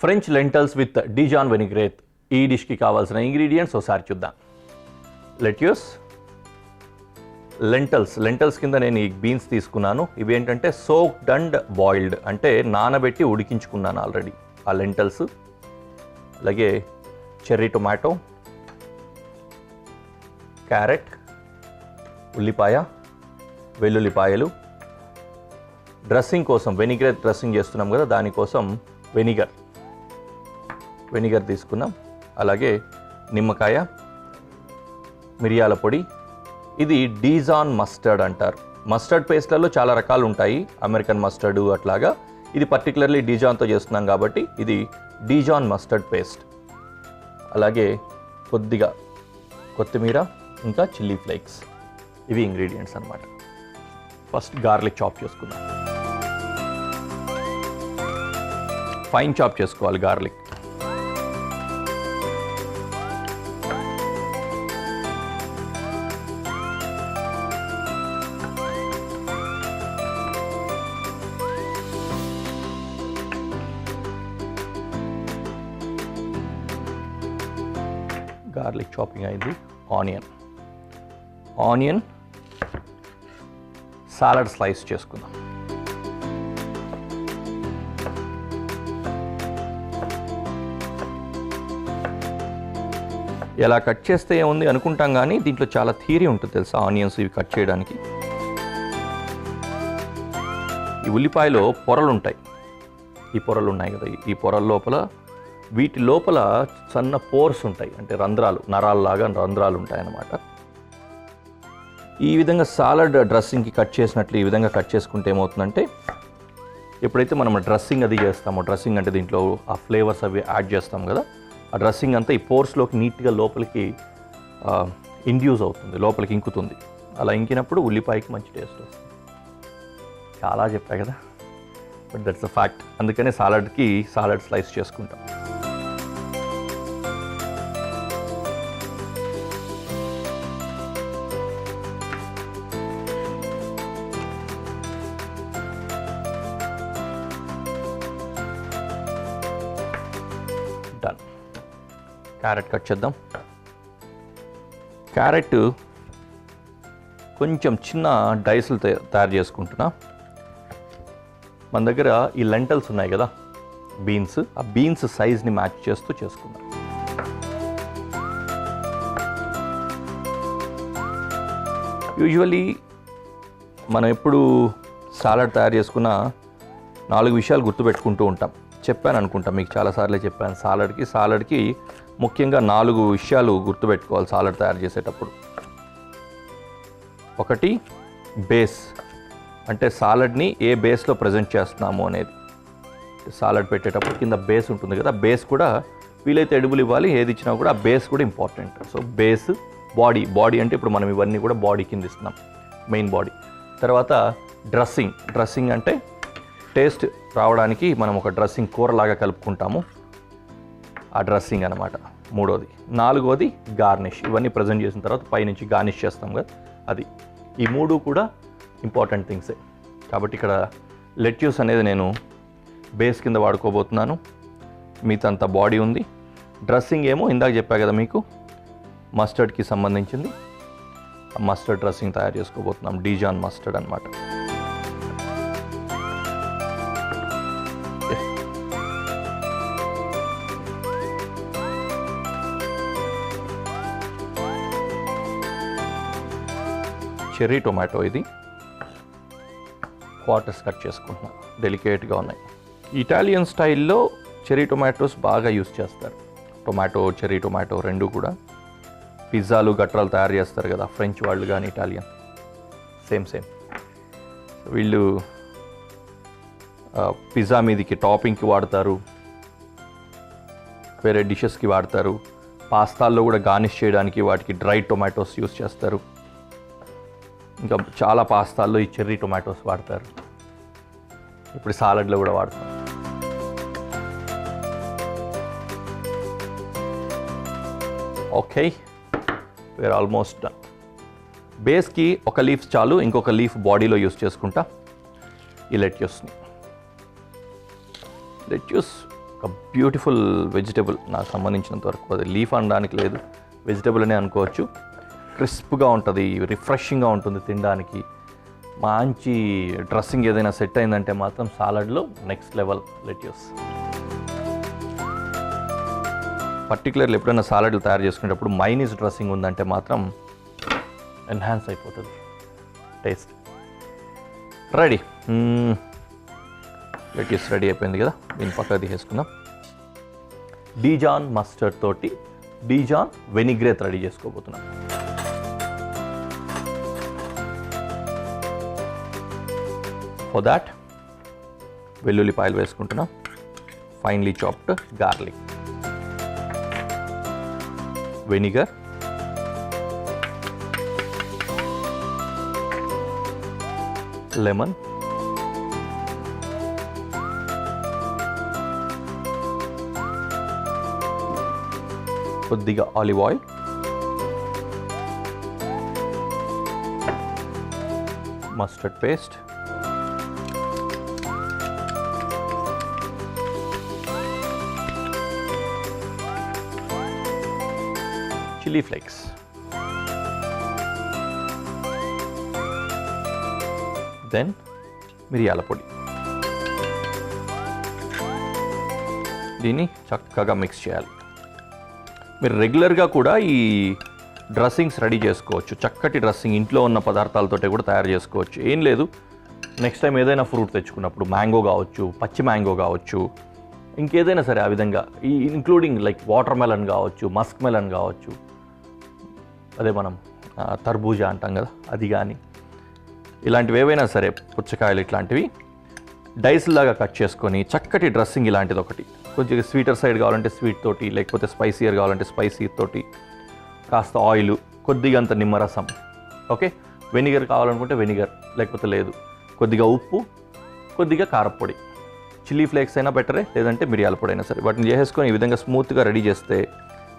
French lentils with Dijon vinaigrette. ఈ డిష్కి కావాల్సిన ఇంగ్రీడియంట్స్ ఒకసారి చూద్దాం. లెట్యూస్, లెంటల్స్ కింద నేను ఈ బీన్స్ తీసుకున్నాను. ఇవి ఏంటంటే సోక్డ్ అండ్ బాయిల్డ్, అంటే నానబెట్టి ఉడికించుకున్నాను ఆల్రెడీ ఆ లెంటల్స్. అలాగే చెర్రీ టొమాటో, క్యారెట్, ఉల్లిపాయ, వెల్లుల్లిపాయలు, డ్రెస్సింగ్ కోసం వెనిగర్ డ్రెస్సింగ్ చేస్తున్నాం కదా, దానికోసం వెనిగర్ తీసుకున్నాం. అలాగే నిమ్మకాయ, మిరియాల పొడి. ఇది డీజాన్ మస్టర్డ్ అంటారు. మస్టర్డ్ పేస్ట్లలో చాలా రకాలు ఉంటాయి, అమెరికన్ మస్టర్డ్ అట్లాగా. ఇది పర్టికులర్లీ డీజాన్తో చేస్తున్నాం కాబట్టి ఇది డీజాన్ మస్టర్డ్ పేస్ట్. అలాగే కొద్దిగా కొత్తిమీర, ఇంకా చిల్లీ ఫ్లేక్స్. ఇవి ఇంగ్రీడియంట్స్ అన్నమాట. ఫస్ట్ గార్లిక్ చాప్ చేసుకుందాం. ఫైన్ చాప్ చేసుకోవాలి గార్లిక్. గార్లిక్ చాపింగ్ అయింది. ఆనియన్ సాలడ్ స్లైస్ చేసుకుందాం. ఎలా కట్ చేస్తే ఏముంది అనుకుంటాం, కానీ దీంట్లో చాలా థియరీ ఉంటుంది తెలుసా ఆనియన్స్ ఇవి కట్ చేయడానికి. ఈ ఉల్లిపాయలో పొరలు ఉంటాయి. ఈ పొరలు ఉన్నాయి కదా, ఈ పొరల లోపల, వీటి లోపల సన్న పోర్స్ ఉంటాయి, అంటే రంధ్రాలు, నరాల్లాగా రంధ్రాలు ఉంటాయి అన్నమాట. ఈ విధంగా సాలడ్ డ్రెస్సింగ్కి కట్ చేసినట్లు ఈ విధంగా కట్ చేసుకుంటే ఏమవుతుందంటే, ఎప్పుడైతే మనం డ్రెస్సింగ్ అది చేస్తామో, డ్రెస్సింగ్ అంటే దీంట్లో ఆ ఫ్లేవర్స్ అవి యాడ్ చేస్తాం కదా, ఆ డ్రెస్సింగ్ అంతా ఈ పోర్స్లోకి నీట్గా లోపలికి ఇండ్యూస్ అవుతుంది, లోపలికి ఇంకుతుంది. అలా ఇంకినప్పుడు ఉల్లిపాయకి మంచి టేస్ట్ వస్తుంది. చాలా చెప్పా కదా, బట్ దట్స్ అ ఫ్యాక్ట్. అందుకనే సాలడ్కి సాలడ్ స్లైస్ చేసుకుంటాం. డన్. క్యారెట్ కట్ చేద్దాం. క్యారెట్ కొంచెం చిన్న డైస్లు తయారు చేసుకుంటున్నా. మన దగ్గర ఈ లెంటల్స్ ఉన్నాయి కదా, బీన్స్, ఆ బీన్స్ సైజ్ని మ్యాచ్ చేస్తూ చేసుకున్నాం. యూజువల్లీ మనం ఎప్పుడు సాలడ్ తయారు చేసుకున్న 4 విషయాలు గుర్తుపెట్టుకుంటూ ఉంటాం. చెప్పాను అనుకుంటా మీకు, చాలాసార్లే చెప్పాను. సాలడ్కి ముఖ్యంగా 4 విషయాలు గుర్తుపెట్టుకోవాలి సాలడ్ తయారు చేసేటప్పుడు. ఒకటి బేస్, అంటే సాలడ్ని ఏ బేస్లో ప్రజెంట్ చేస్తున్నాము అనేది. సాలడ్ పెట్టేటప్పుడు కింద బేస్ ఉంటుంది కదా, బేస్ కూడా వీలైతే ఎడుబులు ఇవ్వాలి, ఏది ఇచ్చినా కూడా ఆ బేస్ కూడా ఇంపార్టెంట్. సో బేస్, బాడీ అంటే ఇప్పుడు మనం ఇవన్నీ కూడా బాడీ కింద ఇస్తున్నాం, మెయిన్ బాడీ. తర్వాత డ్రెస్సింగ్ అంటే టేస్ట్ రావడానికి మనం ఒక డ్రెస్సింగ్ కూరలాగా కలుపుకుంటాము, ఆ డ్రెస్సింగ్ అనమాట. 3వది. 4వది గార్నిష్. ఇవన్నీ ప్రజెంట్ చేసిన తర్వాత పైనుంచి గార్నిష్ చేస్తాం కదా, అది. ఈ 3 కూడా ఇంపార్టెంట్ థింగ్సే. కాబట్టి ఇక్కడ లెట్యూస్ అనేది నేను బేస్ కింద వాడుకోబోతున్నాను. మిగతా బాడీ ఉంది. డ్రెస్సింగ్ ఏమో ఇందాక చెప్పా కదా మీకు, మస్టర్డ్కి సంబంధించింది. మస్టర్డ్ డ్రెస్సింగ్ తయారు చేసుకోబోతున్నాం, డీజాన్ మస్టర్డ్ అనమాట. చెర్రీ టొమాటో, ఇది క్వార్టర్స్ కట్ చేసుకుంటున్నా, డెలికేట్గా ఉన్నాయి. ఇటాలియన్ స్టైల్లో చెర్రీ టొమాటోస్ బాగా యూస్ చేస్తారు. చెర్రీ టొమాటో రెండు కూడా పిజ్జాలు గట్రాలు తయారు చేస్తారు కదా, ఫ్రెంచ్ వాళ్ళు కానీ ఇటాలియన్, సేమ్. వీళ్ళు పిజ్జా మీదకి టాపింగ్కి వాడతారు, వేరే డిషెస్కి వాడతారు. పాస్తాల్లో కూడా గార్నిష్ చేయడానికి వాటికి డ్రై టొమాటోస్ యూస్ చేస్తారు. ఇంకా చాలా పాస్తాల్లో ఈ చెర్రీ టొమాటోస్ వాడతారు. ఇప్పుడు సాలడ్లో కూడా వాడతారు. Okay, we're almost done. బేస్కి ఒక లీఫ్ చాలు, ఇంకొక లీఫ్ బాడీలో యూస్ చేసుకుంటా ఈ లెట్యూస్ని. లెట్యూస్ ఒక బ్యూటిఫుల్ వెజిటేబుల్ నాకు సంబంధించినంత వరకు. అది లీఫ్ అనడానికి లేదు, వెజిటేబుల్ అనే అనుకోవచ్చు. క్రిస్ప్గా ఉంటుంది, రిఫ్రెషింగ్గా ఉంటుంది తినడానికి. మంచి డ్రెస్సింగ్ ఏదైనా సెట్ అయిందంటే మాత్రం సాలడ్లో నెక్స్ట్ లెవెల్ లెట్యూస్. పర్టికులర్లీ ఎప్పుడైనా సాలడ్లు తయారు చేసుకునేటప్పుడు మైనీస్ డ్రెస్సింగ్ ఉందంటే మాత్రం ఎన్హాన్స్ అయిపోతుంది టేస్ట్. రెడీ, లెట్యూస్ రెడీ అయిపోయింది కదా, దీన్ని పక్కకు తీసేసుకుందాం. డీజాన్ మస్టర్డ్ తోటి డీజాన్ వెనిగ్రేట్ రెడీ చేసుకోబోతున్నాం. ఫర్ దాట్ వెల్లుల్లిపాయలు వేసుకుంటున్నాం, finely chopped garlic, vinegar, lemon, కొద్దిగా olive oil, mustard paste, chilli flakes, then మిరియాల పొడి. దీన్ని చక్కగా మిక్స్ చేయాలి. మీరు రెగ్యులర్గా కూడా ఈ డ్రెస్సింగ్స్ రెడీ చేసుకోవచ్చు. చక్కటి డ్రెస్సింగ్ ఇంట్లో ఉన్న పదార్థాలతోటే కూడా తయారు చేసుకోవచ్చు. ఏం లేదు, నెక్స్ట్ టైం ఏదైనా ఫ్రూట్ తెచ్చుకున్నప్పుడు మ్యాంగో కావచ్చు, పచ్చి మ్యాంగో కావచ్చు, ఇంకేదైనా సరే ఆ విధంగా, ఈ ఇంక్లూడింగ్ లైక్ వాటర్ మెలన్ కావచ్చు, మస్క్ మెలన్ కావచ్చు, అదే మనం తర్బూజా అంటాం కదా, అది కానీ ఇలాంటివి ఏవైనా సరే, పుచ్చకాయలు ఇట్లాంటివి డైస్ లాగా కట్ చేసుకొని చక్కటి డ్రెస్సింగ్ ఇలాంటిది ఒకటి. కొంచెం స్వీటర్ సైడ్ కావాలంటే స్వీట్ తోటి, లేకపోతే స్పైసీయర్ కావాలంటే స్పైసీ తోటి, కాస్త ఆయిల్, కొద్దిగా అంత నిమ్మరసం, ఓకే, వెనిగర్ కావాలనుకుంటే వెనిగర్, లేకపోతే లేదు, కొద్దిగా ఉప్పు, కొద్దిగా కారపొడి, చిల్లీ ఫ్లేక్స్ అయినా బెటరే, లేదంటే మిరియాల పొడి అయినా సరే. వాటిని చేసేసుకొని ఈ విధంగా స్మూత్గా రెడీ చేస్తే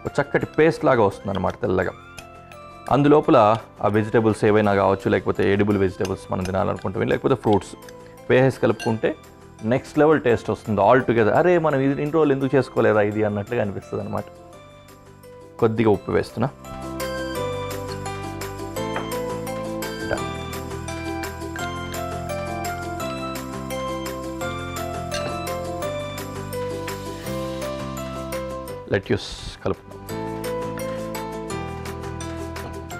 ఒక చక్కటి పేస్ట్ లాగా వస్తుంది అన్నమాట, తెల్లగా. అందులోపల ఆ వెజిటేబుల్స్ ఏవైనా కావచ్చు, లేకపోతే ఎడిబుల్ వెజిటేబుల్స్ మనం తినాలనుకుంటే, లేకపోతే ఫ్రూట్స్ వేసేసి కలుపుకుంటే నెక్స్ట్ లెవెల్ టేస్ట్ వస్తుంది ఆల్ టుగెదర్. అరే మనం ఇది ఇన్ని రోజులు ఎందుకు చేసుకోలేదా ఇది అన్నట్లుగా అనిపిస్తుంది అనమాట. కొద్దిగా ఉప్పు వేస్తున్నా. లెట్యూస్ కలుపుతాం.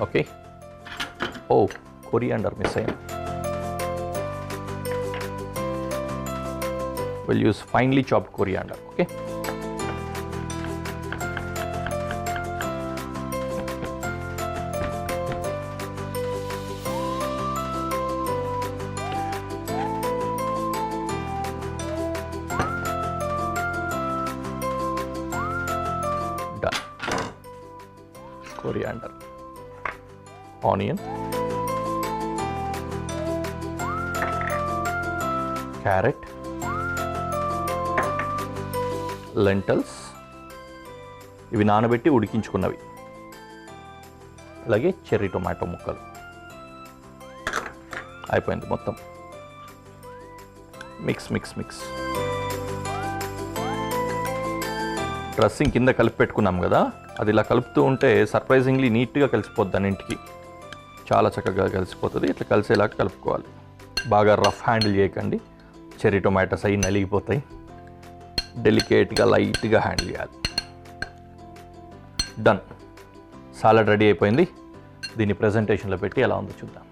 ఓకే, ఓ కొరియాండర్ మిస్ అయ్యాం. We'll use finely chopped coriander, okay? Done. Coriander, onion, carrot, lintels, ఇవి నానబెట్టి ఉడికించుకున్నవి, అలాగే చెర్రీ టొమాటో ముక్కలు. అయిపోయింది మొత్తం. Mix mix mix. డ్రెస్సింగ్ కింద కలిపి పెట్టుకున్నాం కదా, అది ఇలా కలుపుతూ ఉంటే సర్ప్రైజింగ్లీ నీట్గా కలిసిపోద్ది అన్నింటికి, చాలా చక్కగా కలిసిపోతుంది. ఇట్లా కలిసేలాగా కలుపుకోవాలి. బాగా రఫ్ హ్యాండిల్ చేయకండి, చెర్రీ టొమాటోస్ అవి నలిగిపోతాయి. డెలికేట్గా లైట్గా హ్యాండిల్ చేయాలి. డన్, సాలడ్ రెడీ అయిపోయింది. దీన్ని ప్రెజెంటేషన్లో పెట్టి ఎలా ఉందో చూద్దాం.